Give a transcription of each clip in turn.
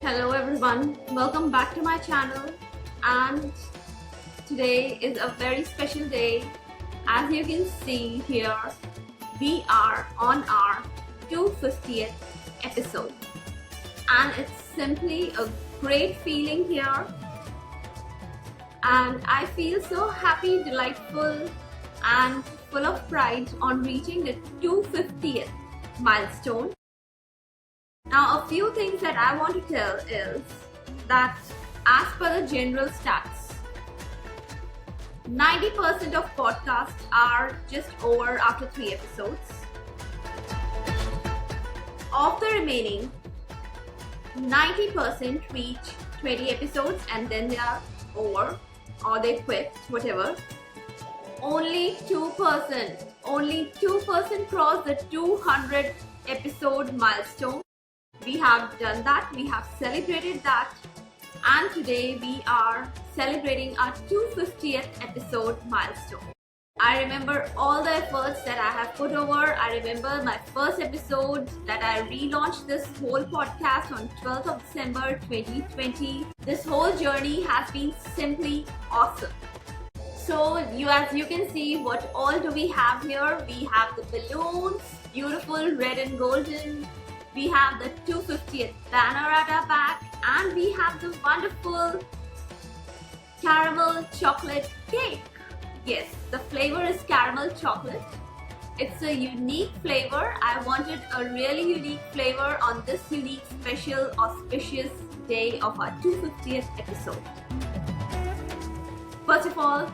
Hello everyone, welcome back to my channel, and today is a very special day. As you can see here, we are on our 250th episode, and it's simply a great feeling here, and I feel so happy, delightful and full of pride on reaching the 250th milestone. Now, a few things that I want to tell is that as per the general stats, 90% of podcasts are just over after 3 episodes. Of the remaining, 90% reach 20 episodes and then they are over or they quit, whatever. Only 2% cross the 200 episode milestone. We have done that, we have celebrated that, and today we are celebrating our 250th episode milestone. I remember all the efforts that I have put over. I remember my first episode that I relaunched this whole podcast on 12th of December 2020. This whole journey has been simply awesome. So as you can see, what all do we have here? We have the balloons, beautiful red and golden. We have the 250th banner at our back, and we have the wonderful caramel chocolate cake. Yes, the flavor is caramel chocolate. It's a unique flavor. I wanted a really unique flavor on this unique, special, auspicious day of our 250th episode. First of all,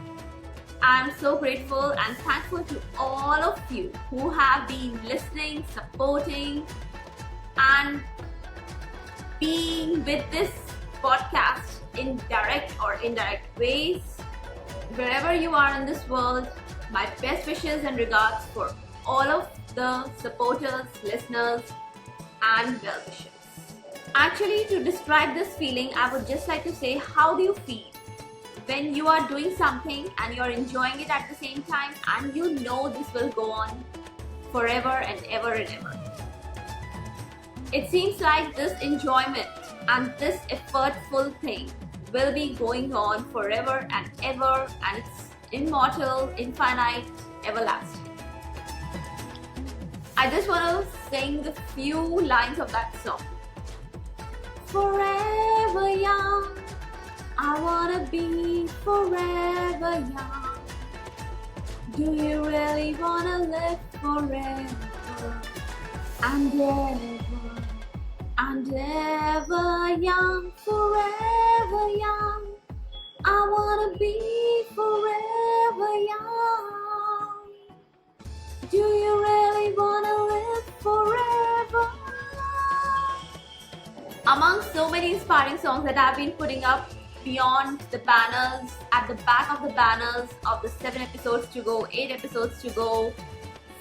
I'm so grateful and thankful to all of you who have been listening, supporting, and being with this podcast in direct or indirect ways. Wherever you are in this world, my best wishes and regards for all of the supporters, listeners, and well wishers. Actually, to describe this feeling, I would just like to say, how do you feel when you are doing something and you're enjoying it at the same time, and you know this will go on forever and ever and ever? It seems like this enjoyment and this effortful thing will be going on forever and ever, and it's immortal, infinite, everlasting. I just want to sing the few lines of that song. Forever young, I want to be forever young. Do you really want to live forever and ever? And ever young, forever young. I wanna be forever young. Do you really wanna live forever? Among so many inspiring songs that I've been putting up beyond the banners, at the back of the banners of the 7 episodes to go, 8 episodes to go,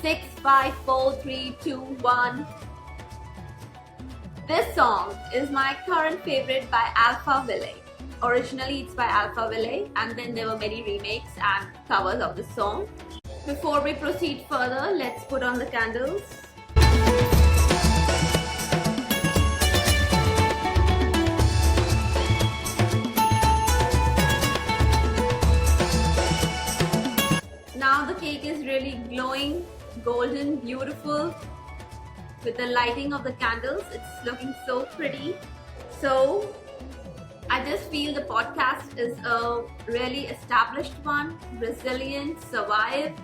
6, 5, 4, 3, 2, 1. This song is my current favorite by Alphaville. Originally it's by Alphaville, and then there were many remakes and covers of the song. Before we proceed further, let's put on the candles. Now the cake is really glowing, golden, beautiful. With the lighting of the candles, it's looking so pretty. So I just feel the podcast is a really established one, resilient, survived,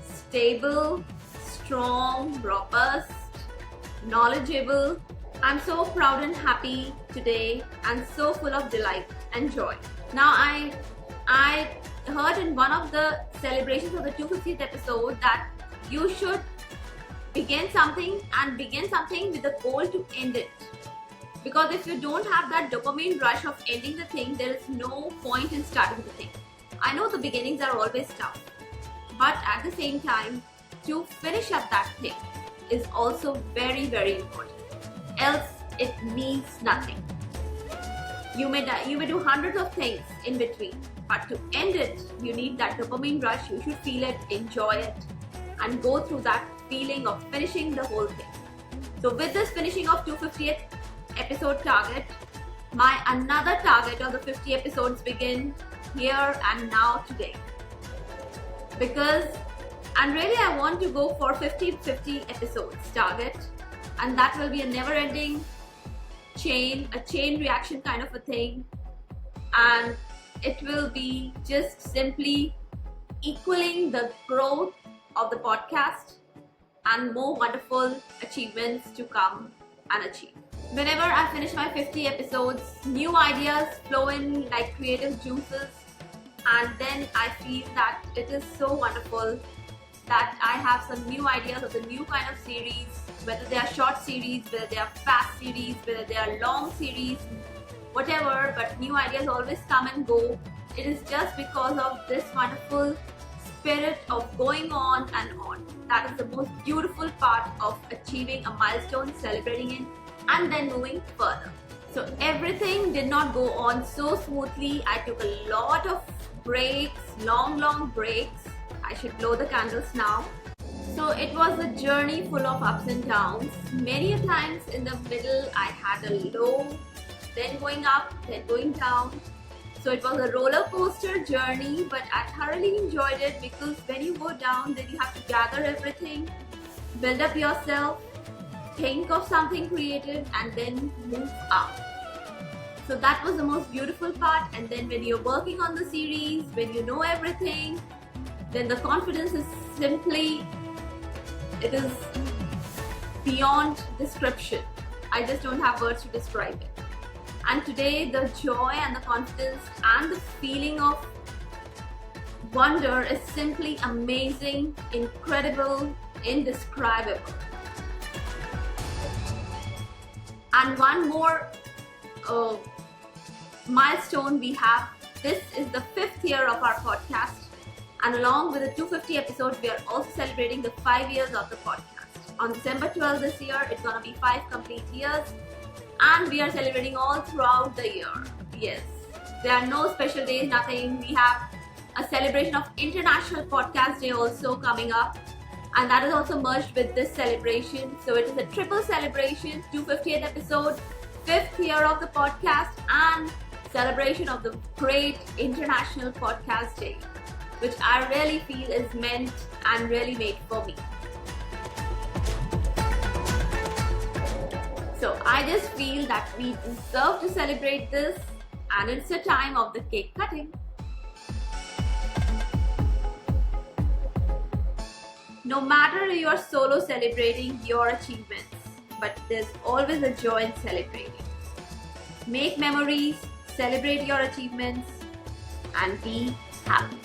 stable, strong, robust, knowledgeable. I'm so proud and happy today and so full of delight and joy. Now I heard in one of the celebrations of the 250th episode that you should begin something with the goal to end it. Because if you don't have that dopamine rush of ending the thing, there is no point in starting the thing. I know the beginnings are always tough, but at the same time, to finish up that thing is also very, very important. Else, it means nothing. You may do hundreds of things in between, but to end it, you need that dopamine rush. You should feel it, enjoy it, and go through that feeling of finishing the whole thing. So with this finishing of 250th, episode target. My another target of the 50 episodes begin here and now today. Because I want to go for 50 episodes target, and that will be a never ending chain reaction kind of a thing, and it will be just simply equaling the growth of the podcast and more wonderful achievements to come and achieve. Whenever I finish my 50 episodes, new ideas flow in like creative juices, and then I feel that it is so wonderful that I have some new ideas of the new kind of series, whether they are short series, whether they are fast series, whether they are long series, whatever, but new ideas always come and go. It is just because of this wonderful spirit of going on and on. That is the most beautiful part of achieving a milestone, celebrating it, and then moving further. So everything did not go on so smoothly. I took a lot of breaks, long breaks. I should blow the candles now. So it was a journey full of ups and downs. Many a times in the middle I had a low, then going up, then going down. So it was a roller coaster journey, but I thoroughly enjoyed it, because when you go down, then you have to gather everything, build up yourself, think of something creative, and then move up. So that was the most beautiful part. And then when you're working on the series, when you know everything, then the confidence is simply, it is beyond description. I just don't have words to describe it. And today the joy and the confidence and the feeling of wonder is simply amazing, incredible, indescribable. And one more milestone we have. This is the 5th year of our podcast, and along with the 250 episodes, we are also celebrating the 5 years of the podcast. On December 12th this year, it's gonna be 5 complete years, and we are celebrating all throughout the year. Yes, there are no special days, nothing. We have a celebration of International Podcast Day also coming up, and that is also merged with this celebration. So it is a triple celebration: 250th episode, 5th year of the podcast, and celebration of the great International Podcast Day, which I really feel is meant and really made for me. So I just feel that we deserve to celebrate this, and it's the time of the cake cutting. No matter you are solo celebrating your achievements, but there's always a joy in celebrating. Make memories, celebrate your achievements, and be happy.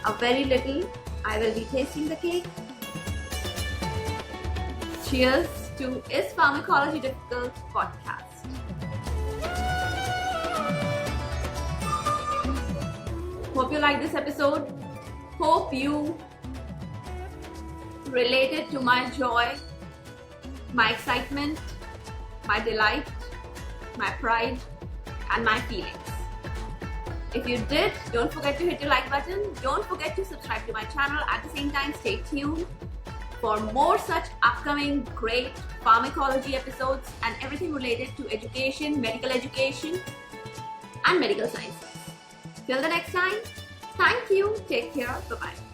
A very little, I will be tasting the cake. Cheers to Is Pharmacology Difficult podcast. Hope you like this episode. Hope you related to my joy, my excitement, my delight, my pride, and my feelings. If you did, don't forget to hit your like button. Don't forget to subscribe to my channel. At the same time, stay tuned for more such upcoming great pharmacology episodes and everything related to education, medical education, and medical sciences. Till the next time, thank you, take care, bye-bye.